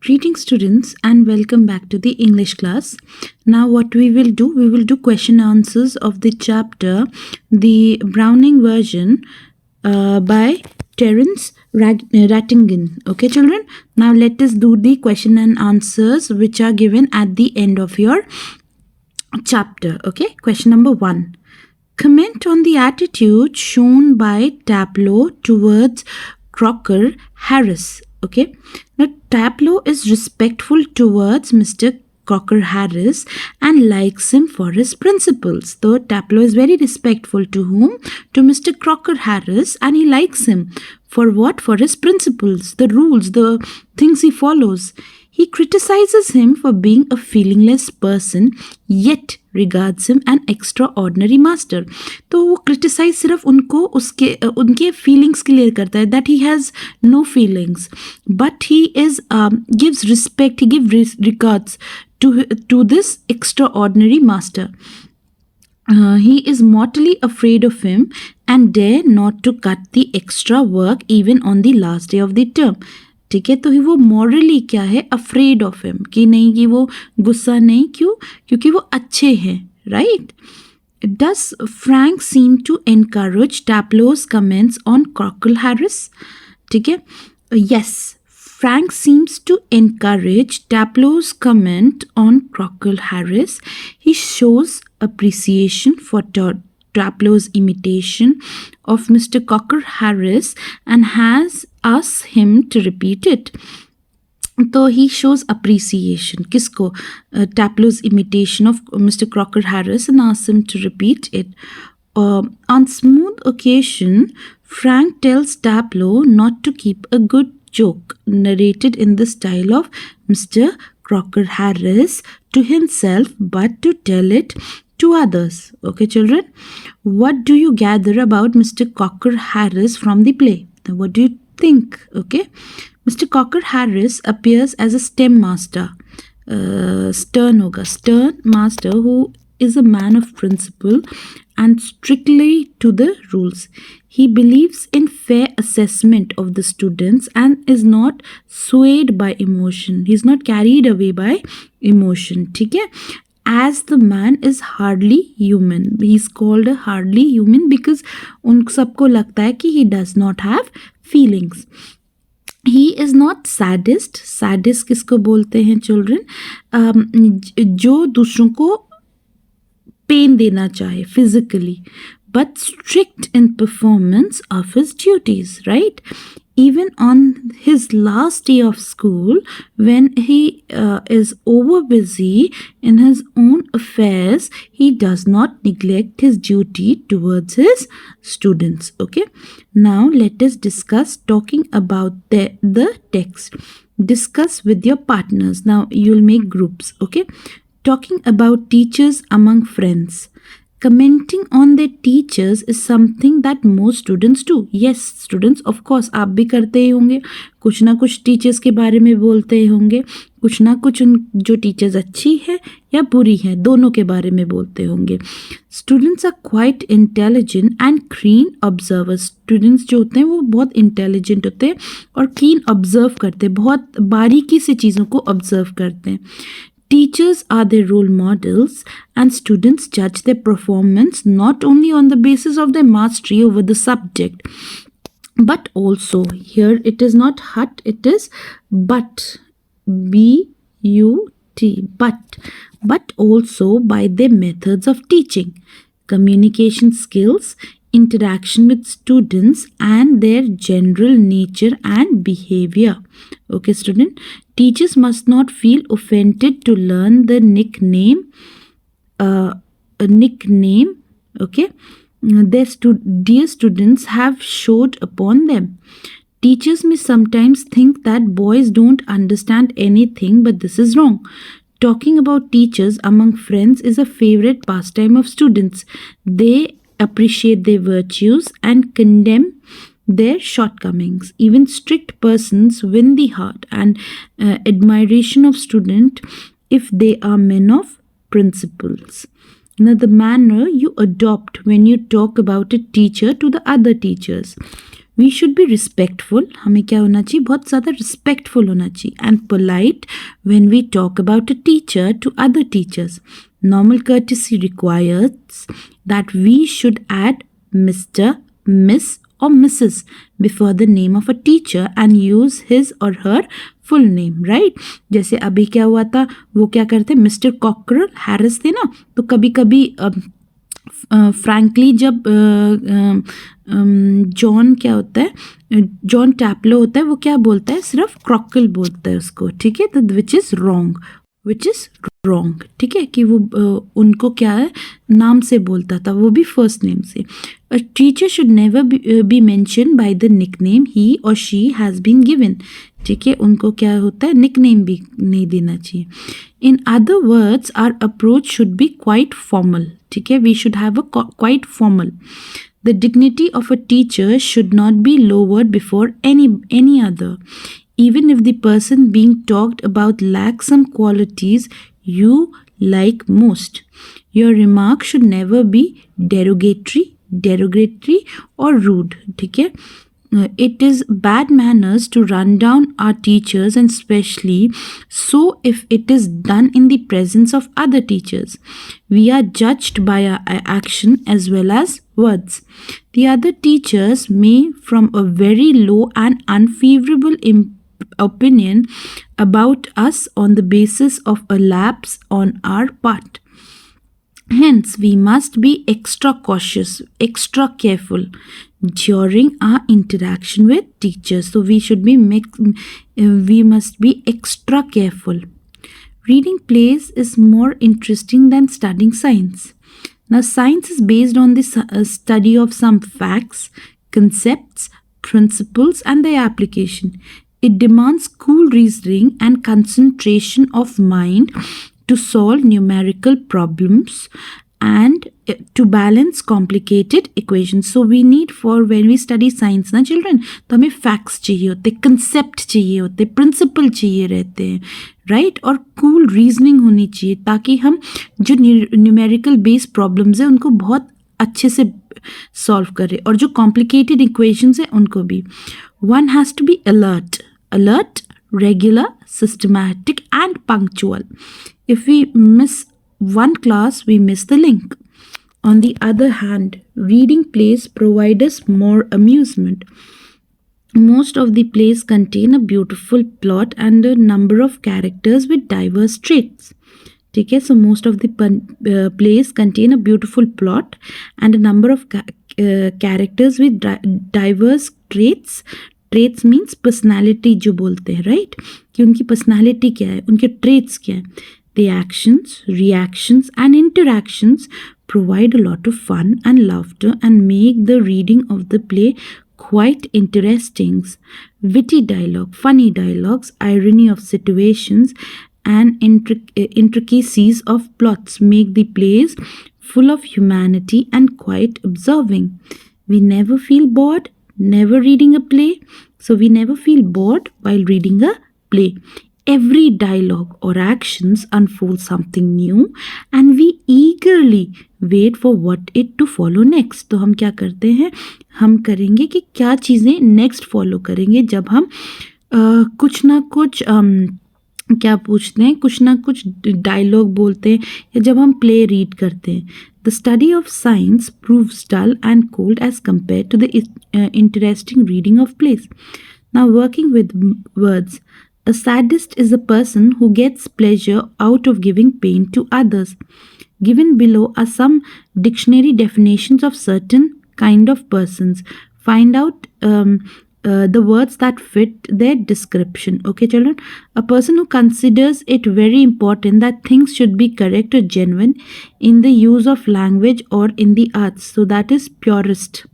Greetings students and welcome back to the English class. Now what we will do question answers of the chapter The Browning Version by Terence Rattigan. Okay children, now let us do the question and answers which are given at the end of your chapter. Okay, question number 1. Comment on the attitude shown by Taplow towards Crocker-Harris. Okay, now Taplow is respectful towards Mr. Crocker-Harris and likes him for his principles. So Taplow is very respectful to whom? To Mr. Crocker-Harris, and he likes him for what? For his principles, the rules, the things he follows. He criticizes him for being a feelingless person, yet regards him an extraordinary master. तो वो criticize सिर्फ उनको उनके feelings clear करता है, that he has no feelings, but he is gives respect, he gives regards to this extraordinary master. He is mortally afraid of him and dare not to cut the extra work even on the last day of the term. ठीक है, तो ही वो morally क्या है? Afraid of him, कि नहीं, कि वो गुस्सा नहीं, क्यों? क्योंकि वो अच्छे हैं, right? Does Frank seem to encourage Taplow's comments on Crocker-Harris? ठीक है, yes, Frank seems to encourage Taplow's comment on Crocker-Harris. He shows appreciation for Taplow's imitation of Mr. Crocker-Harris and has asked him to repeat it. So he shows appreciation. किसको? Taplow's imitation of Mr. Crocker-Harris and asks him to repeat it. On smooth occasion, Frank tells Taplow not to keep a good joke narrated in the style of Mr. Crocker-Harris to himself, but to tell it to others. Okay, children, what do you gather about Mr. Crocker-Harris from the play? What do you think? Okay, Mr. Crocker-Harris appears as a STEM master, stern master who is a man of principle and strictly to the rules. He believes in fair assessment of the students and is not swayed by emotion. He is not carried away by emotion. ठीक है? As the man is hardly human. He is called a hardly human because उन सबको लगता है कि he does not have feelings. He is not sadist. Sadist किसको बोलते हैं children? जो दूसरों को पेन देना चाहे physically, but strict in performance of his duties, right? Even on his last day of school, when he is over busy in his own affairs, he does not neglect his duty towards his students. Okay, now let us discuss talking about the text. Discuss with your partners. Now you'll make groups. Okay, talking about teachers among friends. Commenting on their teachers is something that most students do. Yes, students, of course, आप भी करते ही होंगे, कुछ ना कुछ teachers के बारे में बोलते ही होंगे, कुछ ना कुछ उन जो टीचर्स अच्छी है या बुरी है दोनों के बारे में बोलते होंगे. Students are quite intelligent and clean observers. Students जो होते हैं वो बहुत इंटेलिजेंट होते हैं और क्लीन ऑब्जर्व करते हैं, बहुत बारीकी से चीज़ों को ऑब्जर्व करते हैं. Teachers are their role models and students judge their performance not only on the basis of their mastery over the subject, but also, here it is not hut, it is but, B-U-T, but also by their methods of teaching, communication skills, interaction with students and their general nature and behavior. Okay, student, teachers must not feel offended to learn the nickname, okay, their dear students have showed upon them. Teachers may sometimes think that boys don't understand anything, but this is wrong. Talking about teachers among friends is a favorite pastime of students. They appreciate their virtues and condemn their shortcomings. Even strict persons win the heart and admiration of students if they are men of principles. Now, the manner you adopt when you talk about a teacher to the other teachers. We should be respectful, हमें क्या होना चाहिए, बहुत ज़्यादा respectful होना चाहिए, and polite when we talk about a teacher to other teachers. Normal courtesy requires that we should add Mr., Miss or Mrs. before the name of a teacher and use his or her full name, right? जैसे अभी क्या हुआ था, वो क्या करते, mister cocker Harris थे ना, तो कभी कभी फ्रैंकली जब जॉन क्या होता है, जॉन टैपलो होता है, वो क्या बोलता है, सिर्फ क्रॉकल बोलता है उसको, ठीक है, तो विच इज़ रॉन्ग, ठीक है, कि वो उनको क्या है, नाम से बोलता था, वो भी फर्स्ट नेम से. A teacher should never be mention by the nickname he और शी हैज़ बीन गिवन, ठीक है, उनको क्या होता है, निकनेम भी नहीं देना चाहिए. In other words our approach should be quite formal, ठीक है, we should have a quite formal. The dignity of a teacher should not be lowered before any other, even if the person being talked about lacks some qualities you like most. Your remark should never be derogatory or rude, ठीक है. It is bad manners to run down our teachers, and especially so if it is done in the presence of other teachers. We are judged by our action as well as words. The other teachers may from a very low and unfavorable opinion about us on the basis of a lapse on our part. Hence, we must be extra cautious, extra careful during our interaction with teachers. So we should be we must be extra careful. Reading plays is more interesting than studying science. Now, science is based on the study of some facts, concepts, principles, and their application. It demands cool reasoning and concentration of mind to solve numerical problems and to balance complicated equations. So we need, for when we study science ना children, तो हमें facts चाहिए होते, concept चाहिए होते, principle चाहिए रहते हैं, right? और cool reasoning होनी चाहिए, ताकि हम जो numerical based problems हैं उनको बहुत अच्छे से solve करें, और जो complicated equations हैं उनको भी. One has to be alert, regular, systematic, and punctual. If we miss one class, we miss the link. On the other hand, reading plays provide us more amusement. Most of the plays contain a beautiful plot and a number of characters with diverse traits. Okay, so most of the plays contain a beautiful plot and a number of characters with diverse traits. Traits means personality जो बोलते हैं, right? कि उनकी personality क्या है, उनके traits क्या है. The actions, reactions, and interactions provide a lot of fun and laughter and make the reading of the play quite interesting. Witty dialogue, funny dialogues, irony of situations, and intricacies of plots make the plays full of humanity and quite observing. We never feel bored, never reading a play. So we never feel bored while reading a play. Every dialogue or actions unfold something new and we eagerly wait for what it to follow next. तो हम क्या करते हैं, हम करेंगे कि क्या चीज़ें next follow करेंगे जब हम कुछ ना कुछ क्या पूछते हैं, कुछ ना कुछ डायलॉग बोलते हैं, या जब हम प्ले रीड करते हैं. The study of science proves dull and cold as compared to the interesting reading of plays. Now, working with words. A sadist is a person who gets pleasure out of giving pain to others. Given below are some dictionary definitions of certain kind of persons. Find out the words that fit their description. Okay, children? A person who considers it very important that things should be correct or genuine in the use of language or in the arts. So that is purist.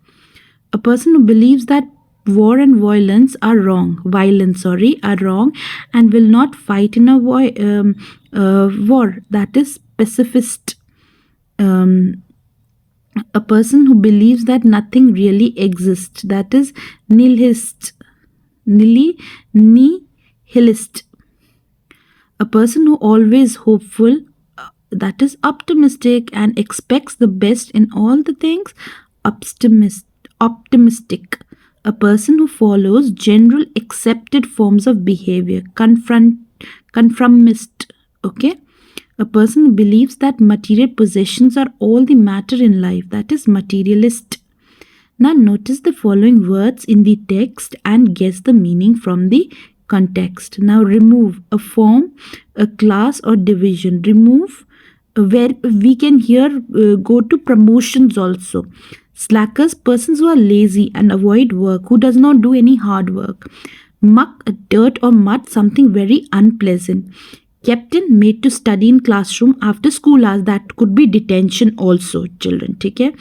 A person who believes that war and violence are wrong, are wrong, and will not fight in a war. That is pacifist. A person who believes that nothing really exists. That is nihilist. Nihilist. A person who always hopeful. That is optimistic and expects the best in all the things. Optimistic. a person who follows general accepted forms of behavior. Conformist. Okay, a person who believes that material possessions are all the matter in life, that is materialist. Now notice the following words in the text and guess the meaning from the context. Now remove, a form, a class or division. Remove, where we can here go to promotions also. Slackers, persons who are lazy and avoid work, who does not do any hard work. Muck, dirt or mud, something very unpleasant. Captain, made to study in classroom after school hours, that could be detention also, children. Okay?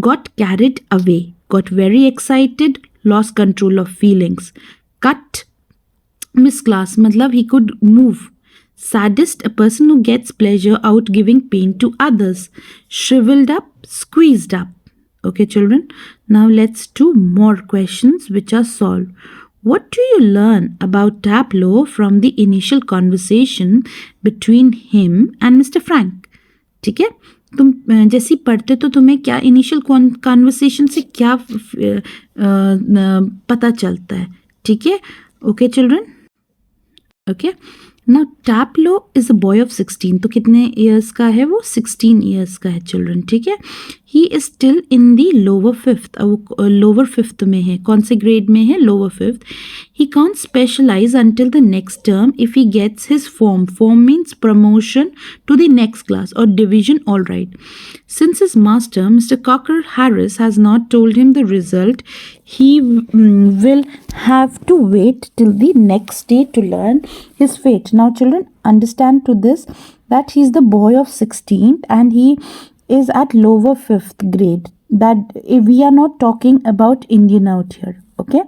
Got carried away, got very excited, lost control of feelings. Cut, misclass, matlab he could move. Sadist, a person who gets pleasure out giving pain to others. Shriveled up, squeezed up. Okay, children. Now let's do more questions which are solved. What do you learn about Taplow from the initial conversation between him and Mr. Frank? ठीक है, तुम जैसे पढ़ते तो तुम्हें क्या initial conversation से क्या पता चलता है. ठीक है, okay children. Okay, now Taplow is a boy of 16. तो कितने ईयर्स का है वो? 16 ईयर्स का है चिल्ड्रन. ठीक है, he is still in the lower fifth. Lower fifth में है. कौन से ग्रेड में है? Lower fifth. He can't specialize until the next term if he gets his form. Form means promotion to the next class or division, all right. Since his master, Mr. Crocker-Harris, has not told him the result, he will have to wait till the next day to learn his fate. Now, children, understand to this that he is the boy of 16 and he is at lower 5th grade. That we are not talking about Indian out here, okay?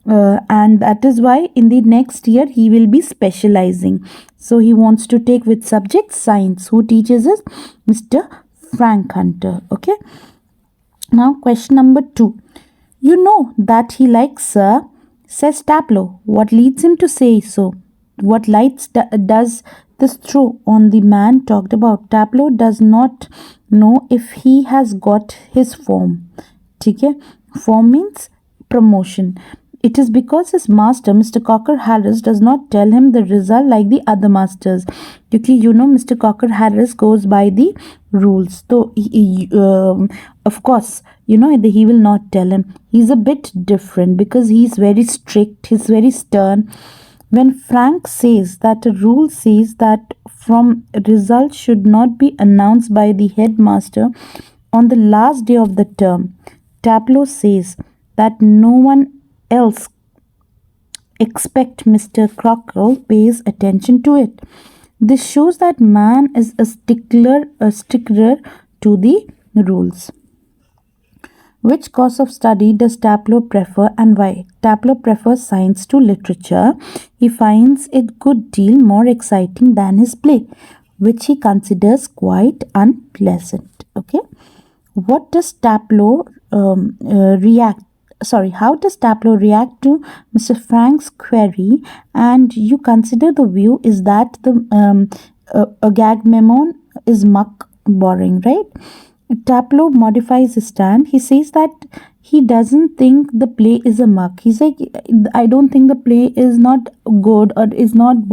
And that is why in the next year he will be specializing. So he wants to take which subject? Science. Who teaches us? Mr. Frank Hunter. Okay. Now question number 2. You know that he likes sir, says Taplow. What leads him to say so? What lights does this throw on the man talked about? Taplow does not know if he has got his form. Okay. Form means promotion. It is because his master, Mr. Crocker-Harris, does not tell him the result like the other masters. Because you know Mr. Crocker-Harris goes by the rules. So, of course, you know, he will not tell him. He's a bit different because he's very strict. He's very stern. When Frank says that a rule says that from results should not be announced by the headmaster on the last day of the term, Taplow says that no one else expect Mr. Crocker pays attention to it. This shows that man is a stickler to the rules. Which course of study does Taplow prefer and why? Taplow prefers science to literature. He finds it good deal more exciting than his play, which he considers quite unpleasant. Okay. What does Taplow how does Taplow react to Mr. Frank's query? And you consider the view is that the Agamemnon is muck boring, right? Taplow modifies his stand. He says that he doesn't think the play is a muck. He's like, I don't think the play is not good or it is not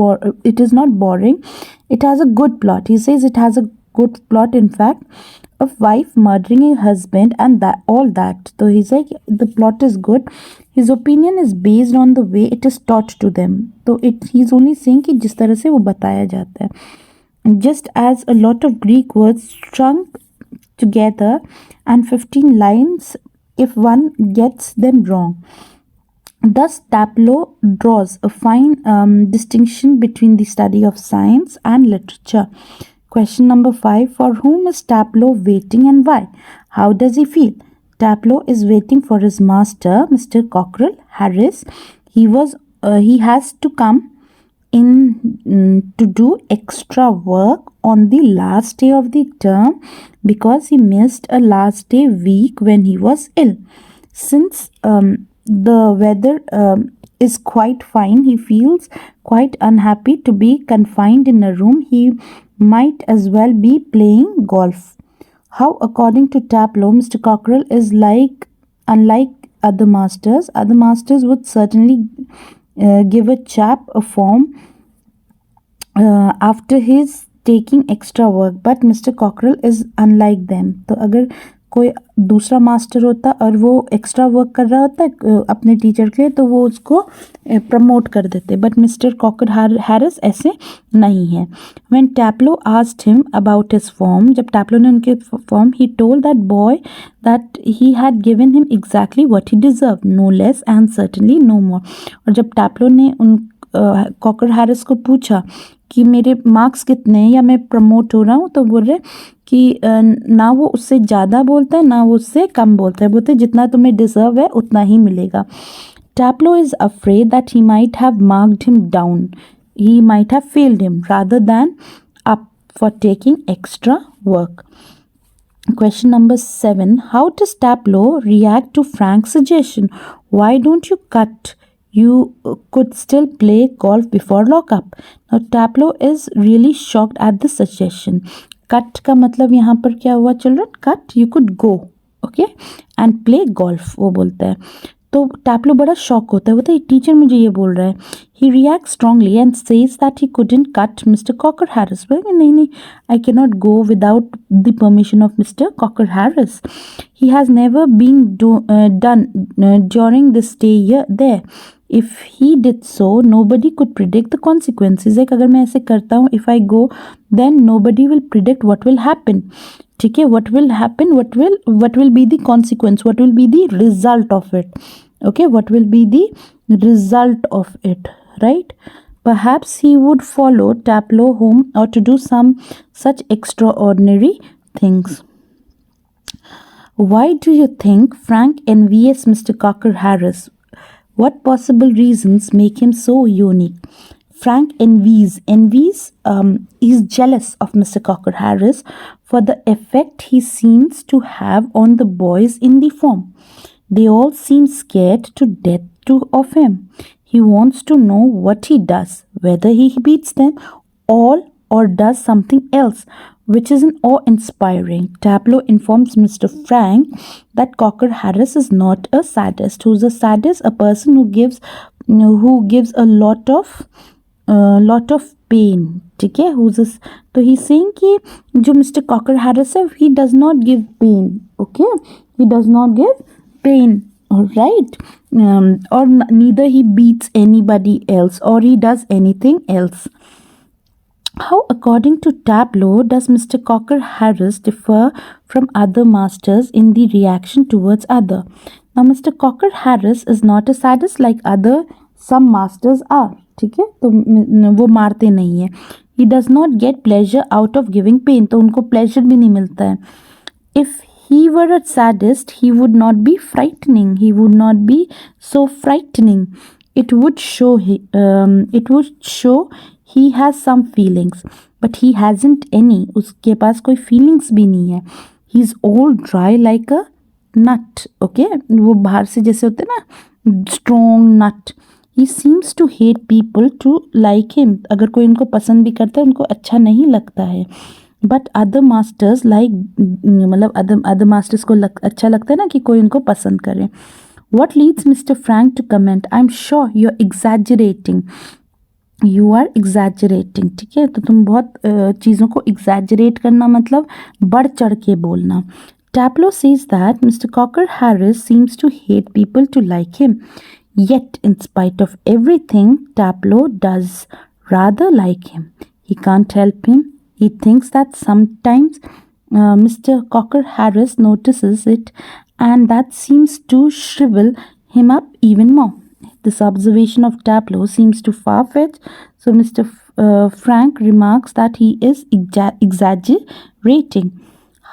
boring. It has a good plot. He says it has a good plot, in fact, of wife murdering a husband and that all that. So he's like, the plot is good. His opinion is based on the way it is taught to them. So he's only saying कि जिस तरह से वो बताया जाता है. Just as a lot of Greek words strung together and 15 lines if one gets them wrong. Thus, Taplow draws a fine distinction between the study of science and literature. Question number 5. For whom is Taplow waiting and why? How does he feel? Taplow is waiting for his master, Mr. Crocker-Harris. He has to come in to do extra work on the last day of the term because he missed a last day week when he was ill. Since the weather is quite fine, he feels quite unhappy to be confined in a room. He might as well be playing golf. How, according to Taplow, Mr. Cockrell is unlike other masters would certainly give a chap a form after his taking extra work, but Mr. Cockrell is unlike them. तो अगर कोई दूसरा master होता और वो extra work कर रहा होता अपने टीचर के लिए, तो वो उसको प्रमोट कर देते, बट मिस्टर कॉकर हैरिस ऐसे नहीं है. When Taplow asked him about his form, जब टैप्लो ने उनके form, he told that boy that he had given him exactly what he deserved, no less and certainly no more. और जब टैप्लो ने उन कॉकर हैरिस को पूछा कि मेरे मार्क्स कितने हैं या मैं प्रमोट हो रहा हूँ, तो बोल रहे कि ना वो उससे ज़्यादा बोलता है ना वो उससे कम बोलता है, बोलते जितना तुम्हें डिजर्व है उतना ही मिलेगा. Taplow is afraid that he might have marked him down, he might have failed him rather than up for taking extra work. Question number 7. How does Taplow react to Frank's suggestion? Why don't you cut? You could still play golf before lockup. Now Taplow is really shocked at the suggestion. Cut का मतलब यहाँ पर क्या हुआ children? Cut, you could go, okay, and play golf, वो बोलता है. तो टैप्लो बड़ा शॉक होता है, बोलता है टीचर मुझे ये बोल रहा है. He react strongly and says that he couldn't cut Mr Crocker-Harris. नहीं, I can not go without the permission of Mr Crocker-Harris. He has never been done during the stay there. If he did so, nobody could predict the consequences. Like अगर मैं ऐसे करता हूँ, if I go, then nobody will predict what will happen. ठीक है, what will happen, what will be the consequence, what will be the result of it. Okay, what will be the result of it, right? Perhaps he would follow Taplow home or to do some such extraordinary things. Why do you think Frank envies Mr. Crocker-Harris? What possible reasons make him so unique? Frank envies. He's jealous of Mr. Crocker-Harris for the effect he seems to have on the boys in the form. They all seem scared to death of him. He wants to know what he does, whether he beats them all or does something else, which is awe-inspiring. Taplow informs Mr. Frank that Crocker-Harris is not a sadist. Who's a sadist? A person who gives a lot of pain. ठीक है? तो he's saying कि जो Mr. Crocker-Harris है, he does not give pain. Okay? He does not give pain. Alright? Or neither he beats anybody else or he does anything else. How, according to Taplow, does Mr. Crocker-Harris differ from other masters in the reaction towards other? Now, Mr. Crocker-Harris is not a sadist like some masters are. ठीक है, तो वो मारते नहीं है. He does not get pleasure out of giving pain, तो उनको pleasure भी नहीं मिलता है. If he were a sadist, he would not be frightening. He would not be so frightening. It would show he has some feelings, but he hasn't any. उसके पास कोई feelings भी नहीं है. He's all dry like a nut. Okay, वो बाहर से जैसे होते हैं ना, strong nut. He seems to hate people to like him. अगर कोई इनको पसंद भी करता है, उनको अच्छा नहीं लगता है. But other masters मतलब other masters को अच्छा लगता है ना कि कोई उनको पसंद करे. What leads Mr. Frank to comment, I'm sure you're exaggerating. You are exaggerating. ठीक है, तो तुम बहुत चीज़ों को exaggerate करना मतलब बढ़ चढ़ के बोलना. Taplow says that Mr. Crocker-Harris seems to hate people to like him. Yet, in spite of everything, Taplow does rather like him. He can't help him. He thinks that sometimes Mr. Crocker-Harris notices it, and that seems to shrivel him up even more. This observation of Taplow seems too far-fetched, so Mr. Frank remarks that he is exaggerating.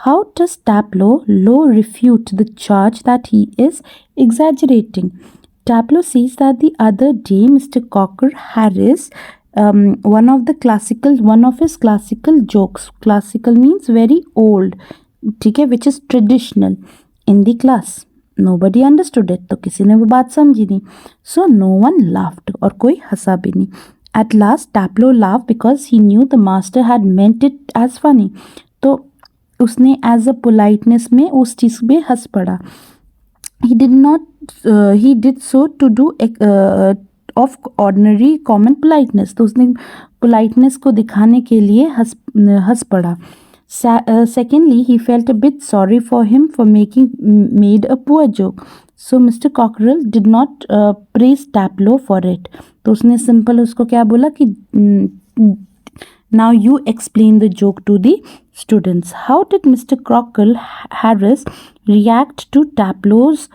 How does Taplow refute the charge that he is exaggerating? Taplow says that the other day Mr. Crocker-Harris, one of his classical jokes, classical means very old, ठीक है, which is traditional, in the class. Nobody understood it. तो किसी ने वो बात समझी नहीं. So no one laughed. और कोई हंसा भी नहीं. At last Taplow laughed because he knew the master had meant it as funny. तो उसने as a politeness में उस चीज़ पे हंस पड़ा. He did not. He did so to do of ordinary common politeness. तो उसने politeness को दिखाने के लिए हंस पड़ा. Secondly, he felt a bit sorry for him for making made a poor joke. So Mr. Cockerell did not praise Taplow for it. तो उसने simple उसको क्या बोला कि now you explain the joke to the students. How did Mr. Crocker-Harris react to Taplow's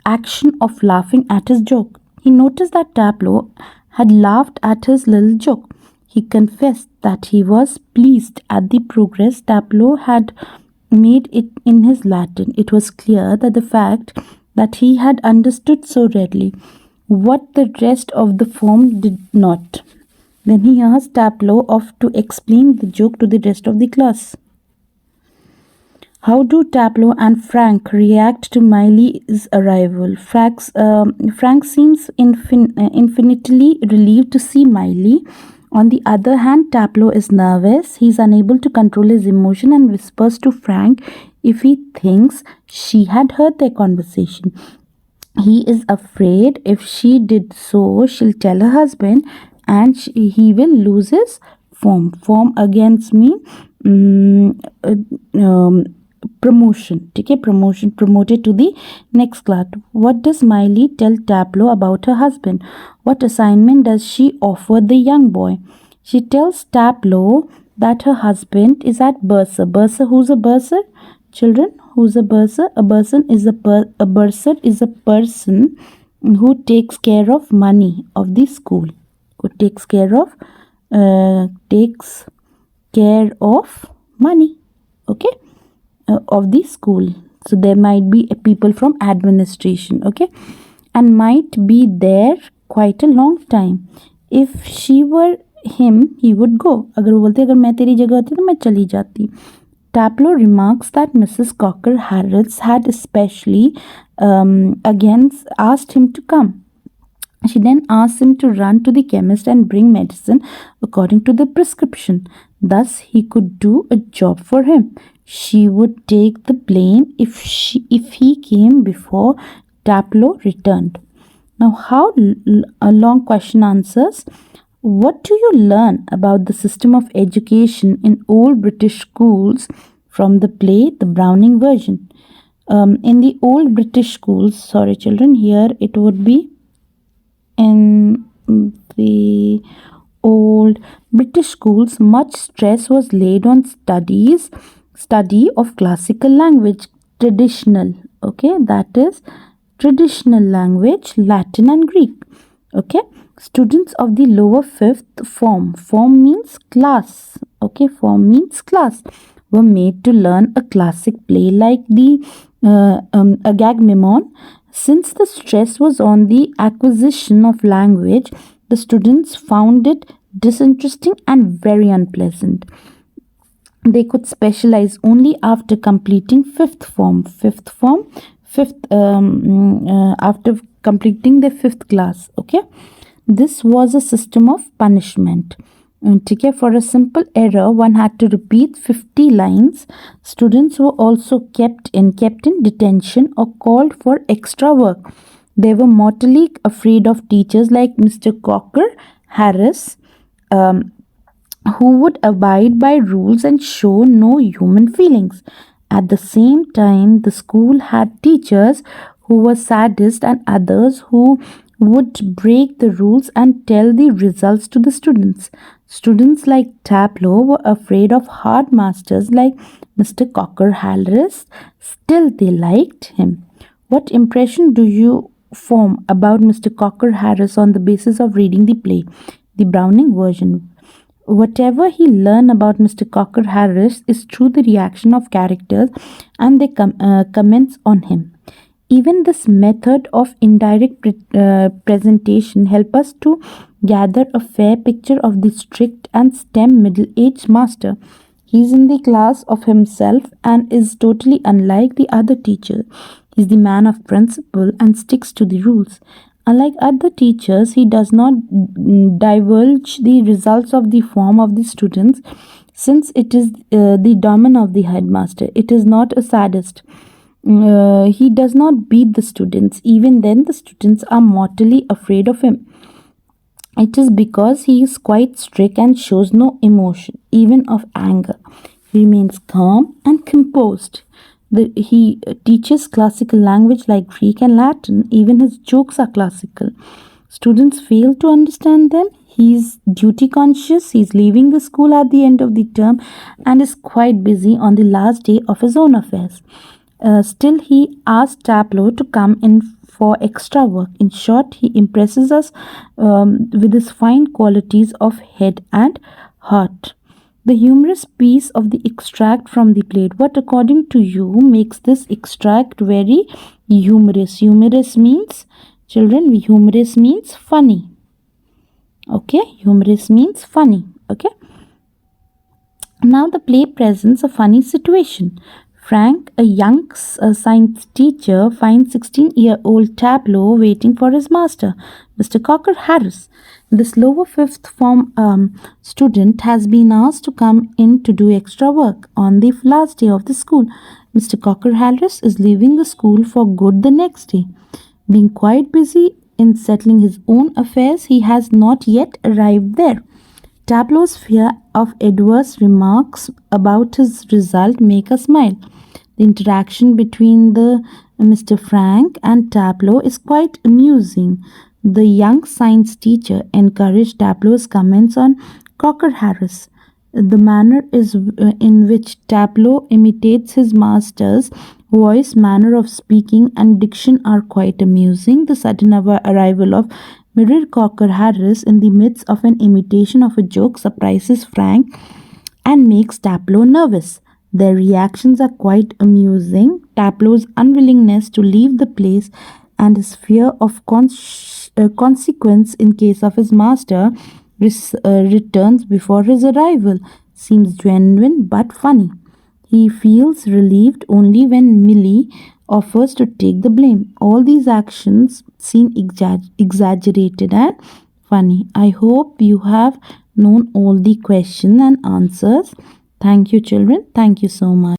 action of laughing at his joke? He noticed that Taplow had laughed at his little joke. He confessed that he was pleased at the progress Taplow had made it in his Latin. It was clear that the fact that he had understood so readily what the rest of the form did not. Then he asked Taplow to explain the joke to the rest of the class. How do Taplow and Frank react to Millie's arrival? Frank seems infinitely relieved to see Millie. On the other hand, Taplow is nervous. He is unable to control his emotion and whispers to Frank if he thinks she had heard their conversation. He is afraid if she did so, she'll tell her husband and he will lose his form. Form against me promotion. Okay, promotion, promoted to the next class. What does Miley tell Taplow about her husband? What assignment does she offer the young boy? She tells Taplow that her husband is at bursar. Bursar, who's a bursar? Children, who's a bursar? A bursar is a person who takes care of money of the school. Who takes care of money, okay, of the school. So there might be people from administration, okay, and might be there quite a long time. If she were him, he would go. अगर वो बोलते अगर मैं तेरी जगह होती तो मैं चली जाती. Taplow remarks that Mrs. Crocker-Harris had especially asked him to come. She then asked him to run to the chemist and bring medicine according to the prescription. Thus, he could do a job for him. She would take the blame if he came before Taplow returned. Now, how long question answers? What do you learn about the system of education in old British schools from the play, the Browning version? In the old British schools, sorry children, here it would be in the old British schools, much stress was laid on study of classical language, traditional, okay, that is traditional language, Latin and Greek, okay. Students of the lower fifth form means class, okay, form means class, were made to learn a classic play like the Agamemnon. Since the stress was on the acquisition of language, the students found it disinteresting and very unpleasant. They could specialize only after completing fifth form, after completing the fifth class, okay. This was a system of punishment. For a simple error, one had to repeat 50 lines. Students were also kept in detention or called for extra work. They were mortally afraid of teachers like Mr. Crocker-Harris, who would abide by rules and show no human feelings. At the same time, the school had teachers who were sadists and others who would break the rules and tell the results to the students. Students like Taplow were afraid of hard masters like Mr. Crocker-Harris. Still, they liked him. What impression do you form about Mr. Crocker-Harris on the basis of reading the play, the Browning version? Whatever he learned about Mr. Crocker-Harris is through the reaction of characters and their comments on him. Even this method of indirect presentation helps us to gather a fair picture of the strict and stern middle-aged master. He is in the class of himself and is totally unlike the other teacher. He is the man of principle and sticks to the rules. Unlike other teachers, he does not divulge the results of the form of the students, since it is the domain of the headmaster. It is not a sadist. He does not beat the students. Even then, the students are mortally afraid of him. It is because he is quite strict and shows no emotion, even of anger. He remains calm and composed. He teaches classical language like Greek and Latin. Even his jokes are classical. Students fail to understand them. He is duty conscious. He is leaving the school at the end of the term and is quite busy on the last day of his own affairs. Still, he asked Taplow to come in for extra work. In short, he impresses us with his fine qualities of head and heart. The humorous piece of the extract from the plate. What, according to you, makes this extract very humorous? Humorous means, children, humorous means funny. Okay, humorous means funny. Okay. Now the play presents a funny situation. Frank, a young science teacher, finds 16-year-old Taplow waiting for his master, Mr. Crocker-Harris. This lower fifth form student has been asked to come in to do extra work on the last day of the school. Mr. Crocker-Harris is leaving the school for good the next day. Being quite busy in settling his own affairs, he has not yet arrived there. Taplow's fear of adverse remarks about his result make us smile. The interaction between the Mr. Frank and Taplow is quite amusing. The young science teacher encouraged Taplow's comments on Crocker-Harris. The manner is in which Taplow imitates his master's voice, manner of speaking, and diction are quite amusing. The sudden arrival of Mirror Crocker-Harris in the midst of an imitation of a joke surprises Frank and makes Taplow nervous. Their reactions are quite amusing. Taplow's unwillingness to leave the place and his fear of consequence in case of his master returns before his arrival seems genuine but funny. He feels relieved only when Millie offers to take the blame. All these actions seem exaggerated and funny. I hope you have known all the questions and answers. Thank you, children. Thank you so much.